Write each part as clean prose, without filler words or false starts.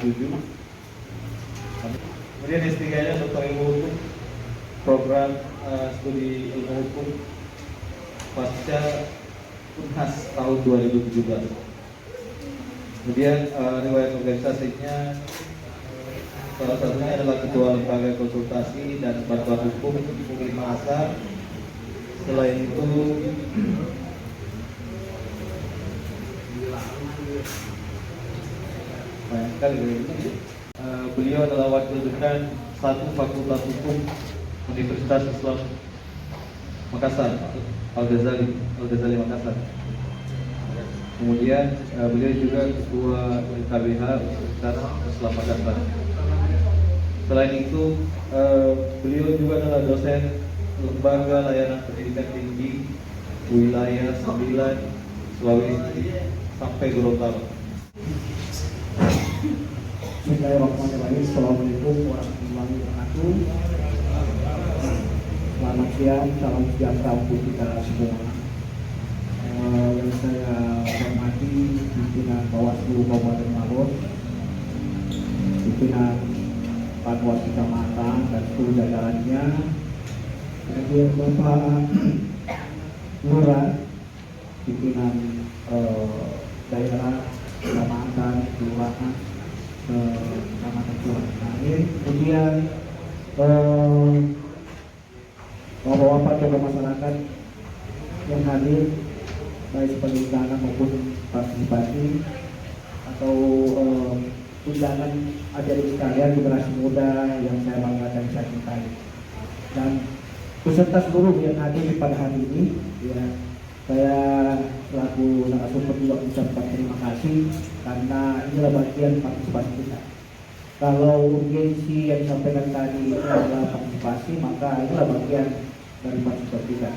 2007. Kemudian S3-nya Doktor Ilmu Hukum, program studi ilmu hukum pasca Unhas tahun 2017. Kemudian riwayat organisasinya salah satunya adalah Ketua Lembaga Konsultasi dan Bantuan Hukum UPI Makassar. Selain itu beliau adalah wakil dekan 1 Fakultas Hukum Universitas Islam Makassar, Al-Ghazali Makassar. Kemudian beliau juga ketua KBH Universitas Islam Makassar. Selain itu beliau juga adalah dosen Lembaga Layanan Pendidikan Tinggi Wilayah 9 Sulawesi sampai Gorontalo. Bismillahirrahmanirrahim. Assalamualaikum warahmatullahi wabarakatuh. Selamat siang, salam sejahtera untuk kita semua. Yang saya hormati pimpinan Bawaslu Kabupaten Maros, pimpinan Panwas Kecamatan dan seluruh jajarannya, kemudian Bapak Lurah, pimpinan daerah, kecamatan, kelurahan, kecamatan kelurahan. Kemudian bapak-bapak tokoh masyarakat yang hadir, baik sebagai undangan maupun partisipasi atau undangan adik sekalian, generasi muda yang saya banggakan, saya cintai, dan beserta seluruh yang hadir pada hari ini. Ya, saya selaku narasumber juga mengucapkan terima kasih karena inilah bagian partisipasi kita. Kalau urgensi yang disampaikan tadi itu adalah partisipasi, maka inilah bagian dari partisipasi kita.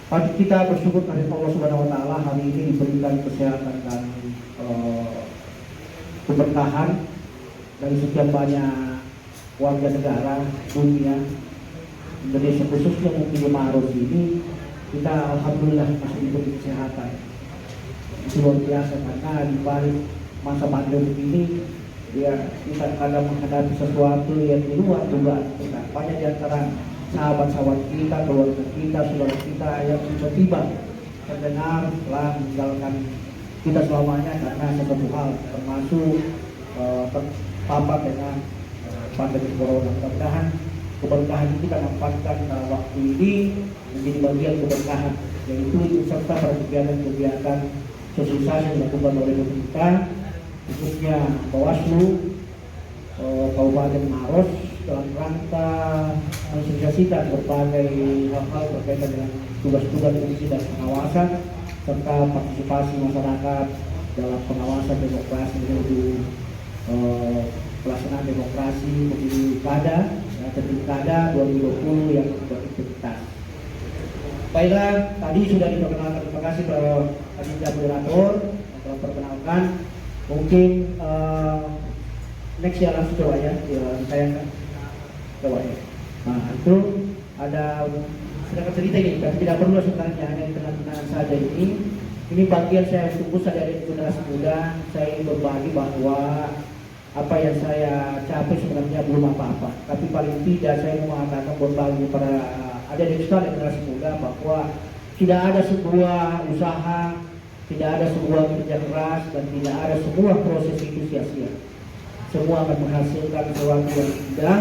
Pasti kita bersyukur kepada Allah Subhanahu Wa Taala hari ini diberikan kesehatan dan keberkahan dari sekian banyak warga negara dunia Indonesia, khususnya mungkin di Maros ini. Kita alhamdulillah masih diberi kesehatan. Itu luar biasa karena di balik masa pandemi ini ya kita kadang menghadapi sesuatu yang di luar dugaan kita. Banyak di antara sahabat-sahabat kita, keluarga kita, saudara kita yang tiba-tiba terdengar telah meninggalkan kita selamanya karena sesuatu hal, termasuk terpapar dengan pandemi corona. Mudah-mudahan keberkahan ini kita manfaatkan waktu ini menjadi bagian keberkahan, yaitu ikut serta pada kegiatan-kegiatan sosialisasi yang dilakukan oleh pemerintah, khususnya Bawaslu Kabupaten Maros dalam rangka mensosialisasikan berbagai hal-hal berkaitan dengan tugas-tugas fungsi dan pengawasan serta partisipasi masyarakat dalam pengawasan demokrasi menuju pelaksanaan demokrasi pemilu kada, pilkada 2020 yang berintegritas. Baiklah, tadi sudah diperkenalkan, terima kasih kepada panitia moderator yang telah perkenalkan. Mungkin next ya langsung coba ya ditayangkan. Coba ya. Nah itu ada sedikit cerita ini, tapi tidak perlu sebenarnya, hanya kenal-kenalan saja ini. Ini bagian saya tunggu saja dari generasi muda. Saya ingin berbagi bahwa apa yang saya capai sebenarnya belum apa-apa, tapi paling tidak saya mau mengatakan berbagi pada adik-adik sekalian generasi muda bahwa tidak ada sebuah usaha, tidak ada sebuah kerja keras, dan tidak ada sebuah proses itu sia-sia. Semua akan menghasilkan sesuatu yang indah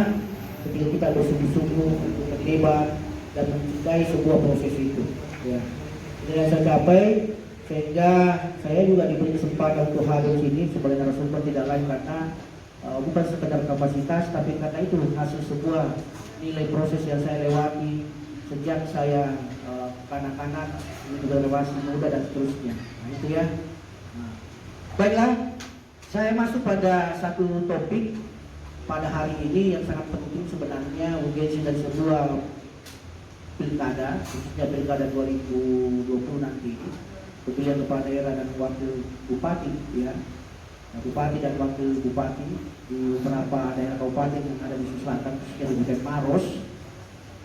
ketika kita bersungguh-sungguh untuk terlibat dan mencintai sebuah proses itu. Ya. Ini yang saya capai, sehingga saya juga diberi kesempatan untuk hadir sini sebagai narasumber tidak lain karena bukan sekedar kapasitas, tapi karena itu hasil sebuah nilai proses yang saya lewati sejak saya kanak-kanak, generasi muda dan seterusnya. Nah itu ya. Nah, baiklah, saya masuk pada satu topik pada hari ini yang sangat penting sebenarnya, urgensi dari sebuah pilkada, khususnya pilkada 2020 nanti, pemilihan kepala daerah dan wakil bupati, ya, bupati dan wakil bupati di beberapa daerah kabupaten yang ada di selatan, khususnya di Kabupaten Maros,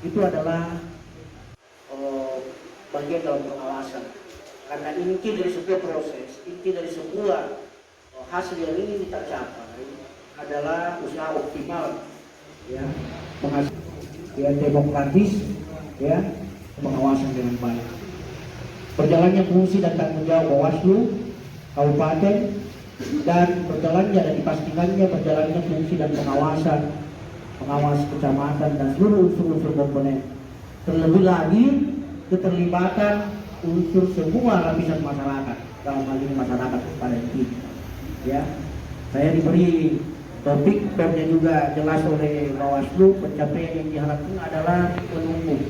itu adalah bagian dalam pengawasan. Karena inti dari sebuah proses, inti dari sebuah hasil yang ini kita capai adalah usaha optimal, ya, ya demokratis, ya, pengawasan dengan baik. Berjalannya fungsi dan tanggung jawab Bawaslu Kabupaten dan berjalannya dan dipastikannya berjalannya fungsi dan pengawas kecamatan dan seluruh unsur-unsur komponen. Terlebih lagi keterlibatan unsur semua lapisan masyarakat, dalam hal ini masyarakat pada intinya. Ya, saya diberi topiknya juga jelas oleh Bawaslu. Pencapaian yang diharapkan adalah menumbuh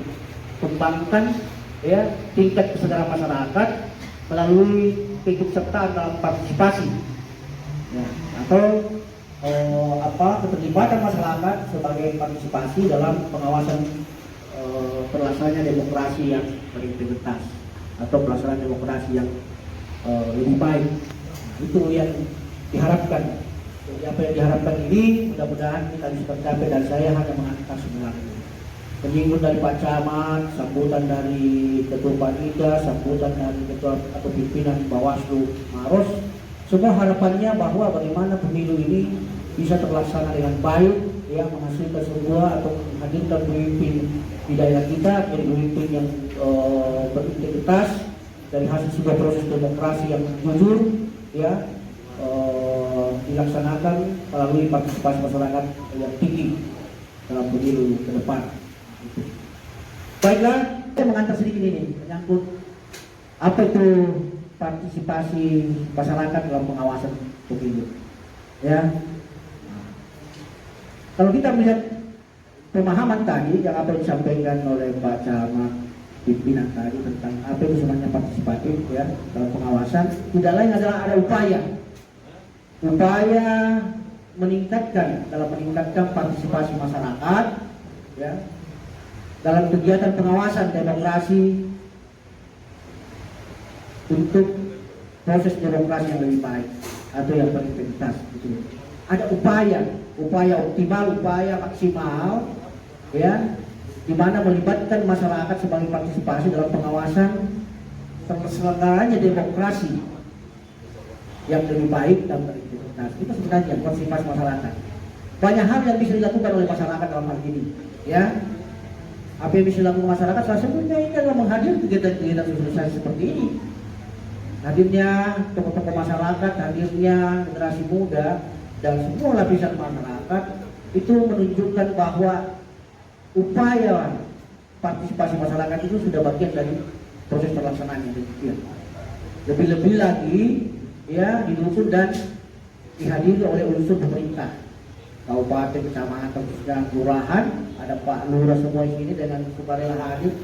kembangkan, ya, tingkat kesadaran masyarakat melalui keikutsertaan dalam partisipasi, ya, atau keterlibatan masyarakat sebagai partisipasi dalam pengawasan pelaksanaan demokrasi yang berintegritas atau pelaksanaan demokrasi yang lebih baik. Itu yang diharapkan. Jadi apa yang diharapkan ini mudah-mudahan kita bisa tercapai, dan saya hanya mengantar semua ini. Penyinggung dari Pak Camat, sambutan dari Ketua Panitia, sambutan dari Ketua atau pimpinan Bawaslu Maros. Semua harapannya bahwa bagaimana pemilu ini bisa terlaksana dengan baik, ya, menghasilkan sebuah atau menghadirkan pemimpin di daerah kita menjadi pemimpin yang berintegritas dari hasil sebuah proses demokrasi yang jujur, ya, dilaksanakan melalui partisipasi masyarakat yang tinggi dalam pemilu ke depan. Baiklah, saya mengantar sedikit ini menyangkut apa itu partisipasi masyarakat dalam pengawasan pemilu. Ya, kalau kita melihat pemahaman tadi yang apa yang disampaikan oleh Pak Camat pimpinan tadi tentang apa itu sebenarnya partisipatif, ya, dalam pengawasan, tidak lain adalah ada upaya meningkatkan partisipasi masyarakat, ya, dalam kegiatan pengawasan demokrasi untuk proses demokrasi yang lebih baik atau yang berintegritas. Gitu. Ada upaya optimal, upaya maksimal, ya, di mana melibatkan masyarakat sebagai partisipasi dalam pengawasan terselenggaranya demokrasi yang lebih baik dan berintegritas. Itu sebenarnya partisipasi masyarakat. Banyak hal yang bisa dilakukan oleh masyarakat dalam hal ini, ya. Apa yang bisa dilakukan masyarakat? Salah satunya ini adalah menghadirkan kegiatan-kegiatan sosialisasi seperti ini. Hadirnya tokoh-tokoh masyarakat, hadirnya generasi muda dan semua lapisan masyarakat itu menunjukkan bahwa upaya partisipasi masyarakat itu sudah bagian dari proses pelaksanaan yang demikian. Lebih-lebih lagi, ya, didukung dan dihadiri oleh unsur pemerintah, kabupaten, kecamatan, dan kelurahan. Ada Pak Lurah semua di sini dengan sukarela hadir.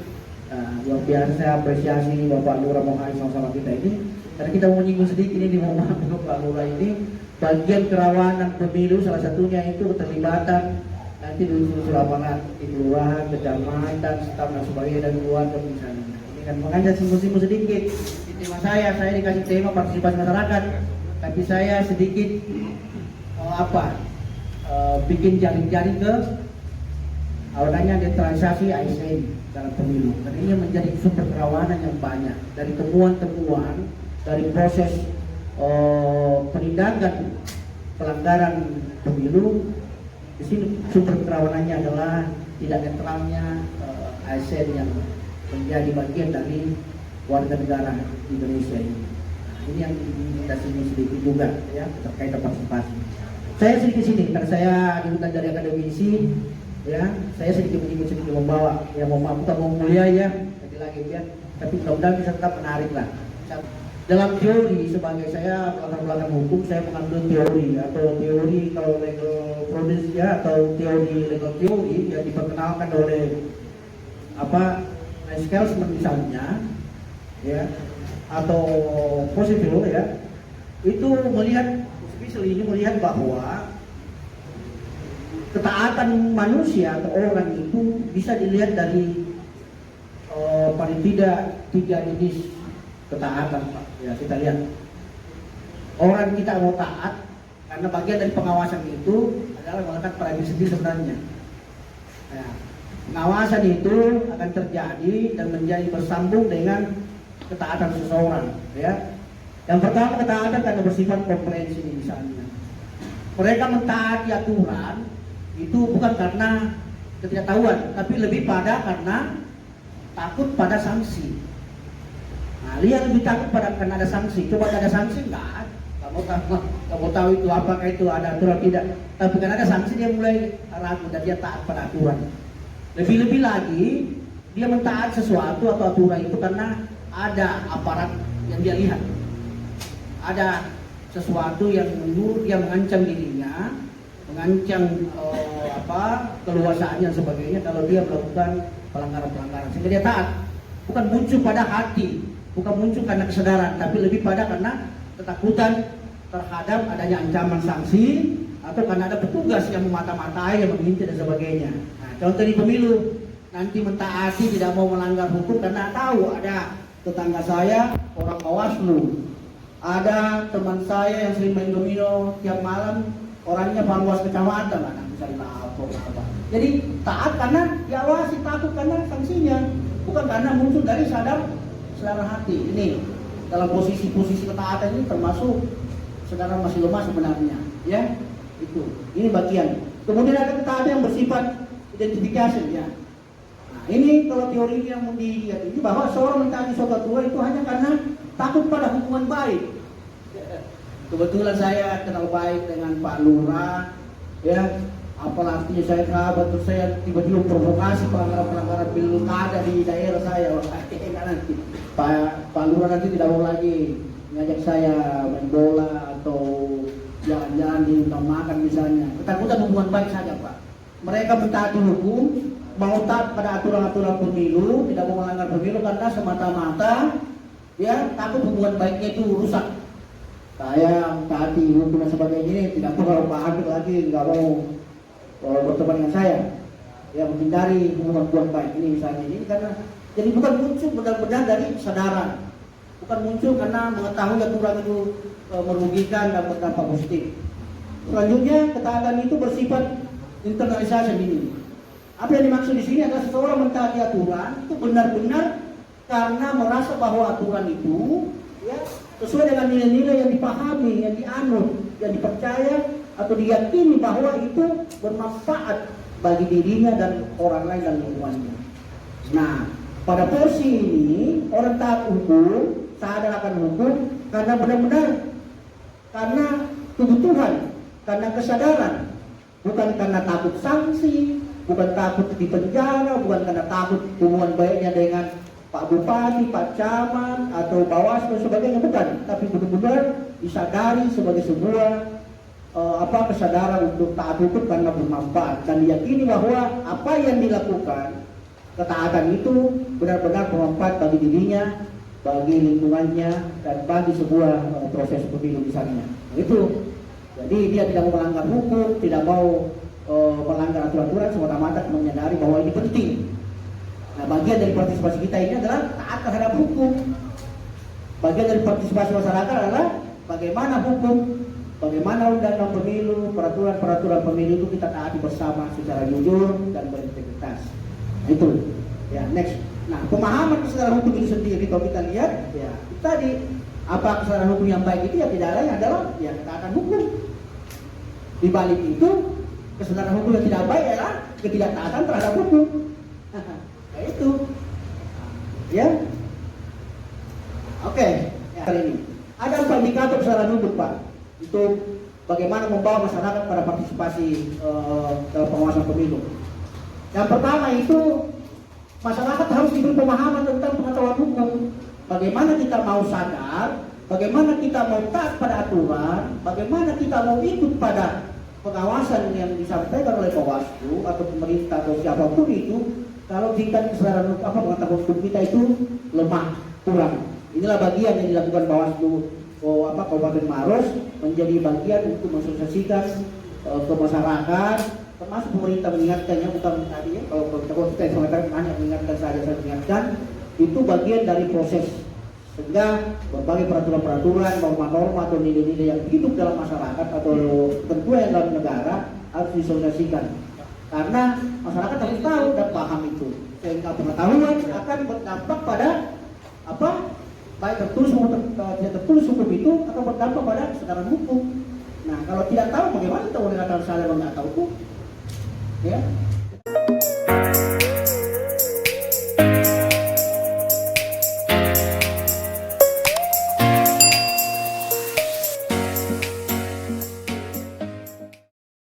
Luar biasa saya apresiasi ini Bapak Lurah mau hadir sama-sama kita ini. Karena kita mau menyinggung sedikit ini, mohon maaf untuk Pak Lurah ini. Bagian kerawanan pemilu salah satunya itu keterlibatan nanti di unsur aparat di kelurahan, kecamatan, staf dan sebagainya, dan keluarga misalnya. Ini kan makanya singgung-singgung sedikit. Di tema saya dikasih tema partisipasi masyarakat, tapi saya sedikit bikin jaring-jaring ke adanya netralisasi ASN dalam pemilu. Dan ini menjadi sumber kerawanan yang banyak dari temuan-temuan dari proses penindakan pelanggaran pemilu. Di sini sumber kerawanannya adalah tidak netralnya ASN yang menjadi bagian dari warga negara Indonesia ini. Nah, ini yang kita sini sedikit juga, ya, terkait partisipasi. Saya sedikit sini karena saya diundang dari akademisi, ya, saya sedikit membawa, ya, mau maaf kita mau mulia, ya, lagi ya, tapi mudah-mudahan bisa tetap menarik lah. Dalam teori, sebagai saya latar belakang hukum, saya mengambil teori atau teori kalau legal prudence, ya, atau teori legal teori yang diperkenalkan oleh Skelsman misalnya, ya, atau Possible, ya, itu melihat bahwa ketaatan manusia atau orang itu bisa dilihat dari paling tidak 3 jenis ketaatan, Pak. Ya, kita lihat orang kita mau taat karena bagian dari pengawasan itu adalah melakukan privacy sebenarnya. Ya, pengawasan itu akan terjadi dan menjadi bersambung dengan ketaatan seseorang, ya. Yang pertama, ketaatan karena bersifat komprehensif misalnya. mereka mentaati aturan itu bukan karena ketidaktahuan, tapi lebih pada karena takut pada sanksi. Nah, dia lebih takut pada karena ada sanksi. Coba ada sanksi enggak? Kamu tahu itu apakah itu ada aturan tidak? Tapi karena ada sanksi dia mulai ragu dan dia taat pada aturan. Lebih-lebih lagi dia mentaati sesuatu atau aturan itu karena ada aparat yang dia lihat. Ada sesuatu yang menurut dia mengancam dirinya, mengancam keluasaannya dan sebagainya kalau dia melakukan pelanggaran-pelanggaran, sehingga dia taat. Bukan muncul pada hati, bukan muncul karena kesadaran, tapi lebih pada karena ketakutan terhadap adanya ancaman sanksi atau karena ada petugas yang memata-matai, yang mengintai dan sebagainya. Nah, contoh di pemilu, nanti mentaati tidak mau melanggar hukum karena tahu ada tetangga saya orang Bawaslu, ada teman saya yang sering main domino tiap malam, orangnya Panwas kecamatan, mana bisa dilapor apa. Jadi taat karena diawasi, takut karena sanksinya, bukan karena muncul dari sadar hati. Ini dalam posisi-posisi ketaatan ini termasuk saudara masih lemah sebenarnya, ya itu. Ini bagian. Kemudian ada ketaatan yang bersifat identification, ya. Nah, ini kalau teori ini yang dilihat ini bahwa seorang mentaati suatu aturan itu hanya karena takut pada hukuman baik. Kebetulan saya kenal baik dengan Pak Lurah, ya. Apalah artinya saya sahabat, terus saya tiba-tiba provokasi pelanggaran-pelanggaran pilkada di daerah saya. Nanti Pak Lurah nanti tidak mau lagi ngajak saya main bola atau jalan-jalan di rumah makan misalnya. Ketakutan hubungan baik saja, Pak. Mereka mentaati hukum, mau taat pada aturan-aturan pemilu, tidak mau melanggar pemilu karena semata-mata ya takut hubungan baiknya itu rusak. Saya taati hukum dan sebagainya ini tidak perlu kalau Pak Habib lagi nggak mau berteman dengan saya, ya menghindari hubungan baik ini misalnya ini karena jadi bukan muncul benar-benar dari kesadaran, bukan muncul karena mengetahui aturan itu merugikan dan berdampak positif. Selanjutnya ketaatan itu bersifat internalisasi ini. Apa yang dimaksud di sini adalah seseorang mentaati aturan itu benar-benar karena merasa bahwa aturan itu ya sesuai dengan nilai-nilai yang dipahami, yang dianut, yang dipercaya atau diyakini bahwa itu bermanfaat bagi dirinya dan orang lain dan lingkungannya. Nah, pada porsi ini orang taat hukum, sadar akan hukum karena benar-benar karena kebutuhan, karena kesadaran, bukan karena takut sanksi, bukan takut di penjara, bukan karena takut hubungan baiknya dengan Pak Bupati, Pak Camat atau Bawaslu dan sebagainya, bukan, tapi benar-benar disadari sebagai sebuah kesadaran untuk taat hukum karena bermanfaat dan diyakini bahwa apa yang dilakukan ketaatan itu benar-benar bermanfaat bagi dirinya, bagi lingkungannya dan bagi sebuah proses pemilu misalnya. Itu. Jadi dia tidak mau melanggar hukum, tidak mau melanggar aturan-aturan semata-mata menyadari bahwa ini penting. Nah, bagian dari partisipasi kita ini adalah taat terhadap hukum. Bagian dari partisipasi masyarakat adalah bagaimana hukum, bagaimana undang-undang pemilu, peraturan-peraturan pemilu itu kita taati bersama secara jujur dan berintegritas. Itu. Ya, next. Nah, pemahaman kesadaran hukum itu sendiri kalau kita lihat, ya tadi apa kesadaran hukum yang baik itu ya tidak lain adalah ya ketaatan hukum. Di balik itu kesadaran hukum yang tidak baik adalah ketidaktaatan terhadap hukum. Nah, itu. Ya. Oke. Ya, kali ini ada 4 indikator kesadaran hukum, Pak. Itu bagaimana membawa masyarakat pada partisipasi dalam pengawasan pemilu. Yang pertama itu masyarakat harus diberi pemahaman tentang pengetahuan hukum. Bagaimana kita mau sadar, bagaimana kita mau taat pada aturan, bagaimana kita mau ikut pada pengawasan yang disampaikan oleh Bawaslu atau pemerintah atau siapapun itu, kalau tingkat kesadaran pengetahuan hukum kita itu lemah, kurang. Inilah bagian yang dilakukan Bawaslu Kabupaten Maros menjadi bagian untuk mensosialisasikan ke masyarakat, termasuk pemerintah mengingatkannya, bukan tadi ya, kalau kita sementara hanya mengingatkan saja, saya mengingatkan itu bagian dari proses sehingga berbagai peraturan-peraturan, norma-norma atau nilai-nilai yang hidup dalam masyarakat atau ketentuan yang dalam negara harus disosialisasikan karena masyarakat harus tahu dan paham itu sehingga pengetahuan akan berdampak pada baik tertulis maupun tidak tertulis hukum itu akan berdampak pada kesadaran hukum. Nah, kalau tidak tahu bagaimana tahu dengan tahu salah atau nggak tahu tuh? Ya,